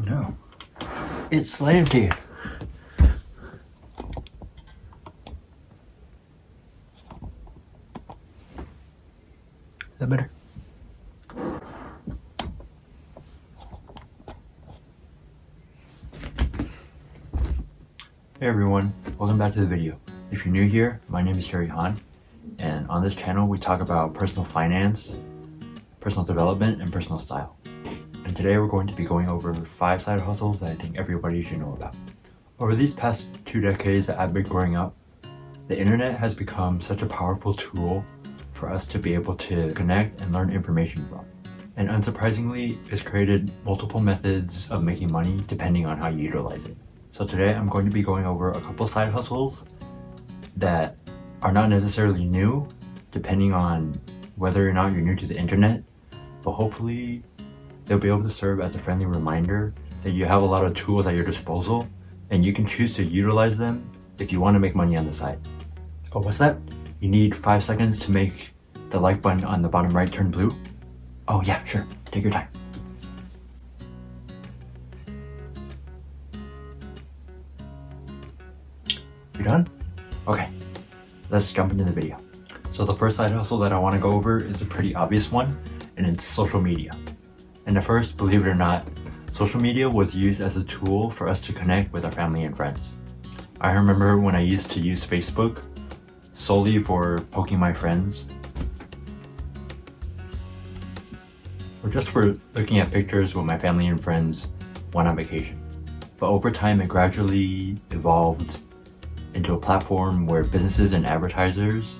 no. It's slanty. Is that better? Hey everyone, welcome back to the video. If you're new here, my name is Jerry Han, and on this channel we talk about personal finance, personal development, and personal style. And today we're going to be going over 5 side hustles that I think everybody should know about. Over these past 2 decades that I've been growing up, the internet has become such a powerful tool for us to be able to connect and learn information from. And unsurprisingly, it's created multiple methods of making money depending on how you utilize it. So today I'm going to be going over a couple side hustles that are not necessarily new, depending on whether or not you're new to the internet, but hopefully they'll be able to serve as a friendly reminder that you have a lot of tools at your disposal and you can choose to utilize them if you want to make money on the side. Oh, what's that? You need 5 seconds to make the like button on the bottom right turn blue? Oh yeah, sure, take your time. You done? Okay, let's jump into the video. So the first side hustle that I want to go over is a pretty obvious one, and it's social media. And at first, believe it or not, social media was used as a tool for us to connect with our family and friends. I remember when I used to use Facebook solely for poking my friends, or just for looking at pictures with my family and friends when on vacation. But over time, it gradually evolved into a platform where businesses and advertisers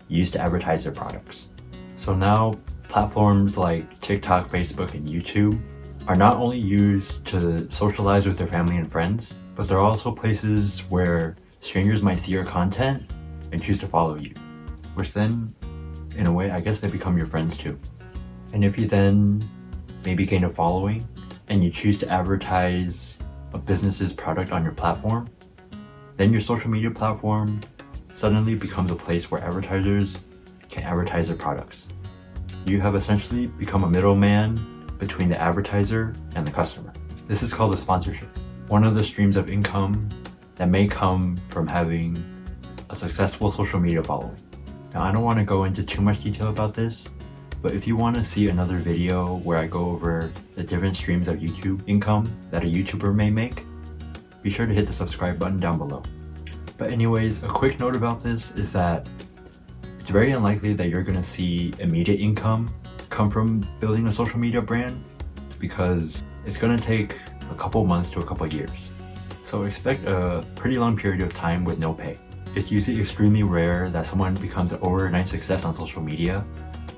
use to advertise their products. So now platforms like TikTok, Facebook, and YouTube are not only used to socialize with their family and friends, but they're also places where strangers might see your content and choose to follow you, which then, in a way, I guess they become your friends too. And if you then maybe gain a following and you choose to advertise a business's product on your platform, then your social media platform suddenly becomes a place where advertisers can advertise their products. You have essentially become a middleman between the advertiser and the customer. This is called a sponsorship, one of the streams of income that may come from having a successful social media following. Now, I don't want to go into too much detail about this, but if you want to see another video where I go over the different streams of YouTube income that a YouTuber may make, be sure to hit the subscribe button down below. But anyways, a quick note about this is that it's very unlikely that you're going to see immediate income come from building a social media brand, because it's going to take a couple months to a couple years. So expect a pretty long period of time with no pay. It's usually extremely rare that someone becomes an overnight success on social media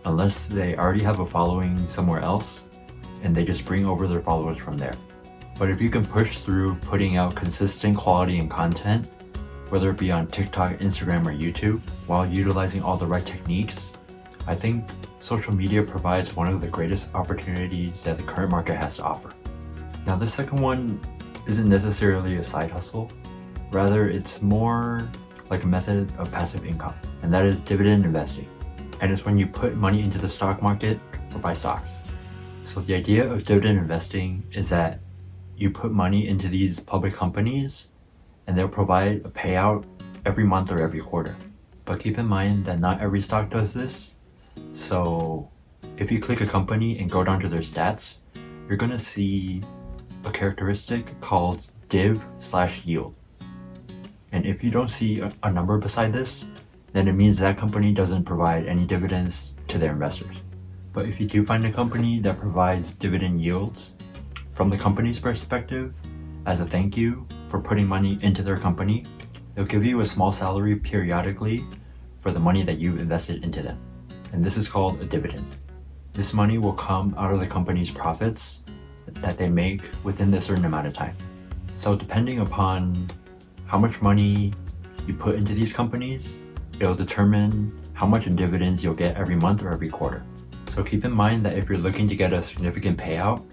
unless they already have a following somewhere else and they just bring over their followers from there. But if you can push through putting out consistent quality and content, whether it be on TikTok, Instagram, or YouTube, while utilizing all the right techniques, I think social media provides one of the greatest opportunities that the current market has to offer. Now, the second one isn't necessarily a side hustle, rather it's more like a method of passive income, and that is dividend investing. And it's when you put money into the stock market or buy stocks. So the idea of dividend investing is that you put money into these public companies and they'll provide a payout every month or every quarter. But keep in mind that not every stock does this. So if you click a company and go down to their stats, you're going to see a characteristic called div/yield. And if you don't see a number beside this, then it means that company doesn't provide any dividends to their investors. But if you do find a company that provides dividend yields, from the company's perspective, as a thank you for putting money into their company, they'll give you a small salary periodically for the money that you've invested into them. And this is called a dividend. This money will come out of the company's profits that they make within a certain amount of time. So depending upon how much money you put into these companies, it'll determine how much in dividends you'll get every month or every quarter. So keep in mind that if you're looking to get a significant payout,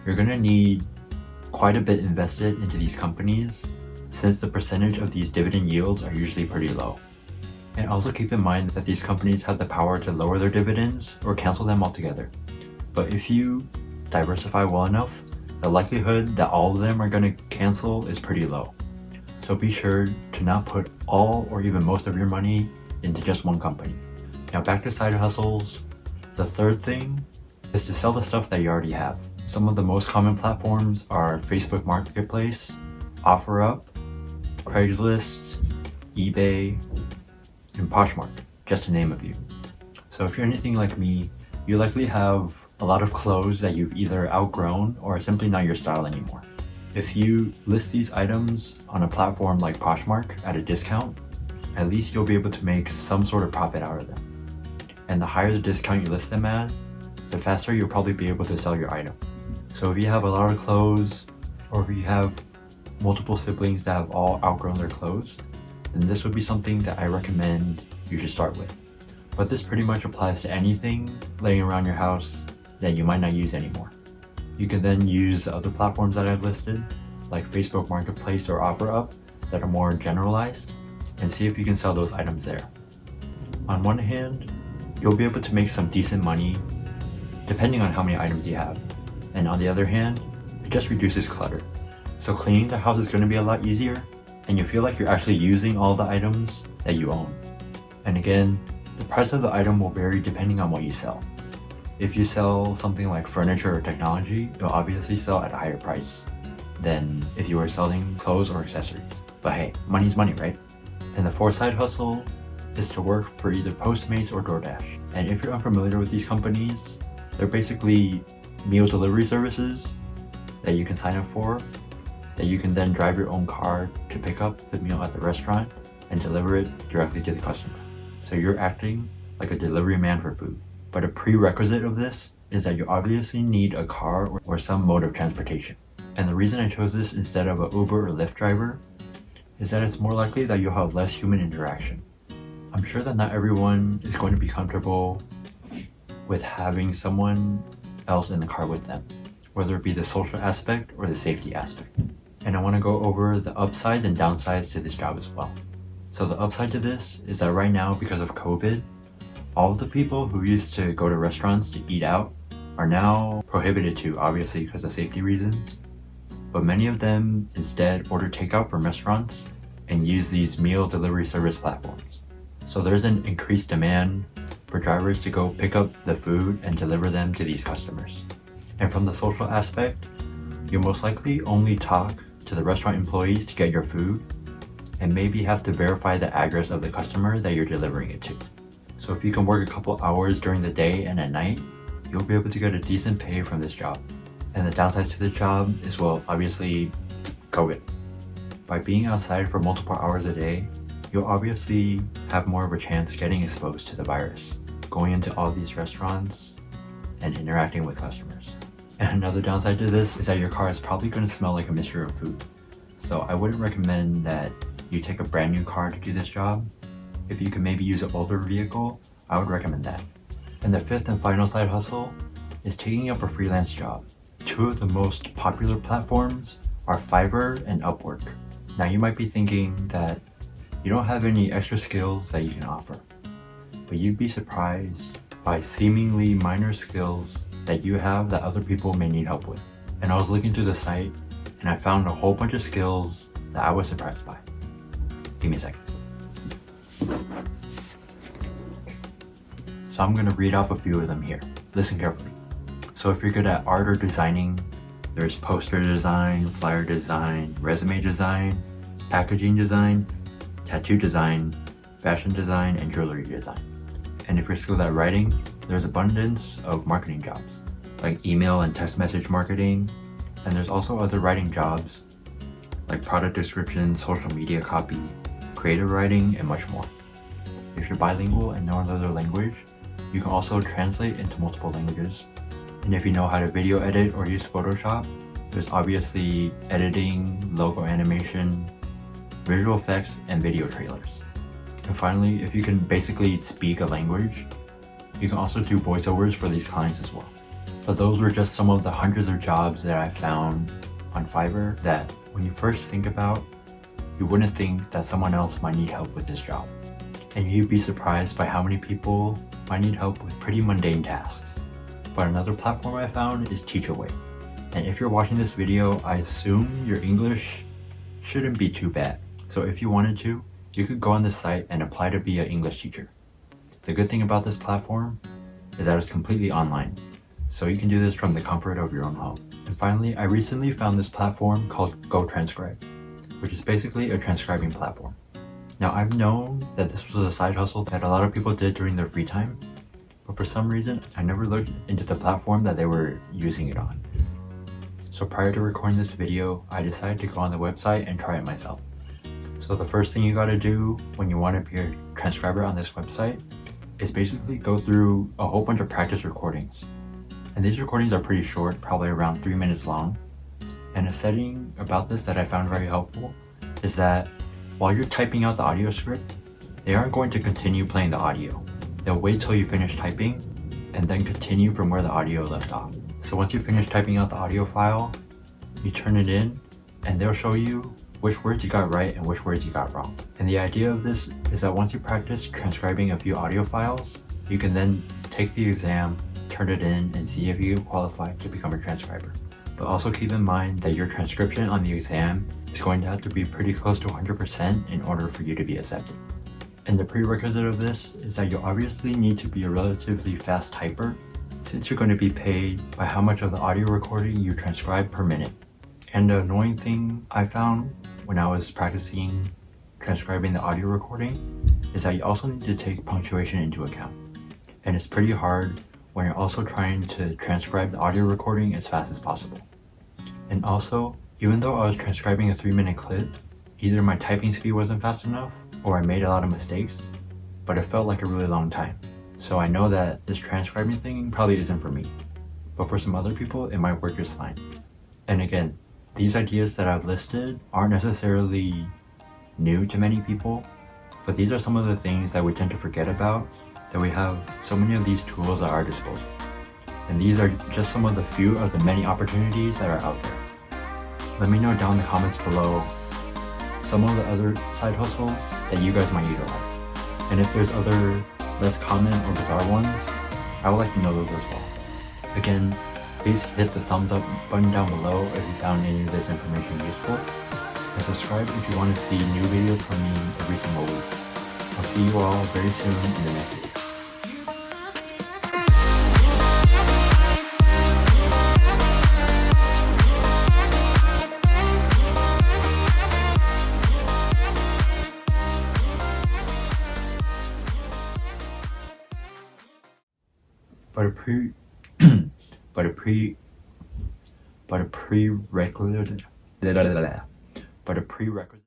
you're going to need quite a bit invested into these companies, since the percentage of these dividend yields are usually pretty low. And also keep in mind that these companies have the power to lower their dividends or cancel them altogether. But if you diversify well enough, the likelihood that all of them are going to cancel is pretty low. So be sure to not put all or even most of your money into just one company. Now back to side hustles. The third thing is to sell the stuff that you already have. Some of the most common platforms are Facebook Marketplace, OfferUp, Craigslist, eBay, and Poshmark, just to name a few. So if you're anything like me, you likely have a lot of clothes that you've either outgrown or simply not your style anymore. If you list these items on a platform like Poshmark at a discount, at least you'll be able to make some sort of profit out of them. And the higher the discount you list them at, the faster you'll probably be able to sell your item. So if you have a lot of clothes, or if you have multiple siblings that have all outgrown their clothes, then this would be something that I recommend you should start with. But this pretty much applies to anything laying around your house that you might not use anymore. You can then use the other platforms that I've listed, like Facebook Marketplace or OfferUp, that are more generalized, and see if you can sell those items there. On one hand, you'll be able to make some decent money depending on how many items you have. And on the other hand, it just reduces clutter. So cleaning the house is going to be a lot easier, and you feel like you're actually using all the items that you own. And again, the price of the item will vary depending on what you sell. If you sell something like furniture or technology, you'll obviously sell at a higher price than if you were selling clothes or accessories. But hey, money's money, right? And the fourth side hustle is to work for either Postmates or DoorDash. And if you're unfamiliar with these companies, they're basically meal delivery services that you can sign up for, that you can then drive your own car to pick up the meal at the restaurant and deliver it directly to the customer. So you're acting like a delivery man for food. But a prerequisite of this is that you obviously need a car or some mode of transportation. And the reason I chose this instead of an Uber or Lyft driver is that it's more likely that you'll have less human interaction. I'm sure that not everyone is going to be comfortable with having someone else in the car with them, whether it be the social aspect or the safety aspect. And I want to go over the upsides and downsides to this job as well. So the upside to this is that right now, because of COVID, all of the people who used to go to restaurants to eat out are now prohibited to, obviously because of safety reasons. But many of them instead order takeout from restaurants and use these meal delivery service platforms. So there's an increased demand for drivers to go pick up the food and deliver them to these customers. And from the social aspect, you'll most likely only talk to the restaurant employees to get your food and maybe have to verify the address of the customer that you're delivering it to. So if you can work a couple hours during the day and at night, you'll be able to get a decent pay from this job. And the downsides to the job is, well, obviously COVID. By being outside for multiple hours a day, you'll obviously have more of a chance getting exposed to the virus, going into all these restaurants and interacting with customers. And another downside to this is that your car is probably going to smell like a mixture of food. So I wouldn't recommend that you take a brand new car to do this job. If you can maybe use an older vehicle, I would recommend that. And the fifth and final side hustle is taking up a freelance job. Two of the most popular platforms are Fiverr and Upwork. Now you might be thinking that you don't have any extra skills that you can offer, but you'd be surprised by seemingly minor skills that you have that other people may need help with. And I was looking through the site and I found a whole bunch of skills that I was surprised by. Give me a second. So I'm going to read off a few of them here. Listen carefully. So if you're good at art or designing, there's poster design, flyer design, resume design, packaging design, tattoo design, fashion design, and jewelry design. And if you're skilled at writing, there's abundance of marketing jobs, like email and text message marketing, and there's also other writing jobs, like product description, social media copy, creative writing, and much more. If you're bilingual and know another language, you can also translate into multiple languages. And if you know how to video edit or use Photoshop, there's obviously editing, logo animation, visual effects, and video trailers. And finally, if you can basically speak a language, you can also do voiceovers for these clients as well. But those were just some of the hundreds of jobs that I found on Fiverr that when you first think about, you wouldn't think that someone else might need help with this job. And you'd be surprised by how many people might need help with pretty mundane tasks. But another platform I found is Teachaway. And if you're watching this video, I assume your English shouldn't be too bad. So if you wanted to, you could go on this site and apply to be an English teacher. The good thing about this platform is that it's completely online, so you can do this from the comfort of your own home. And finally, I recently found this platform called Transcribe, which is basically a transcribing platform. Now, I've known that this was a side hustle that a lot of people did during their free time, but for some reason, I never looked into the platform that they were using it on. So prior to recording this video, I decided to go on the website and try it myself. So the first thing you gotta do when you want to be a transcriber on this website is basically go through a whole bunch of practice recordings. And these recordings are pretty short, probably around 3 minutes long. And a setting about this that I found very helpful is that while you're typing out the audio script, they aren't going to continue playing the audio. They'll wait till you finish typing and then continue from where the audio left off. So once you finish typing out the audio file, you turn it in and they'll show you which words you got right and which words you got wrong. And the idea of this is that once you practice transcribing a few audio files, you can then take the exam, turn it in, and see if you qualify to become a transcriber. But also keep in mind that your transcription on the exam is going to have to be pretty close to 100% in order for you to be accepted. And the prerequisite of this is that you obviously need to be a relatively fast typer, since you're going to be paid by how much of the audio recording you transcribe per minute. And the annoying thing I found when I was practicing transcribing the audio recording is that you also need to take punctuation into account. And it's pretty hard when you're also trying to transcribe the audio recording as fast as possible. And also, even though I was transcribing a 3-minute clip, either my typing speed wasn't fast enough or I made a lot of mistakes, but it felt like a really long time. So I know that this transcribing thing probably isn't for me, but for some other people, it might work just fine. And again, these ideas that I've listed aren't necessarily new to many people, but these are some of the things that we tend to forget about, that we have so many of these tools at our disposal. And these are just some of the few of the many opportunities that are out there. Let me know down in the comments below some of the other side hustles that you guys might utilize. And if there's other less common or bizarre ones, I would like to know those as well. Again, please hit the thumbs up button down below if you found any of this information useful, and subscribe if you want to see new videos from me every single week. I'll see you all very soon in the next video. But a prerequisite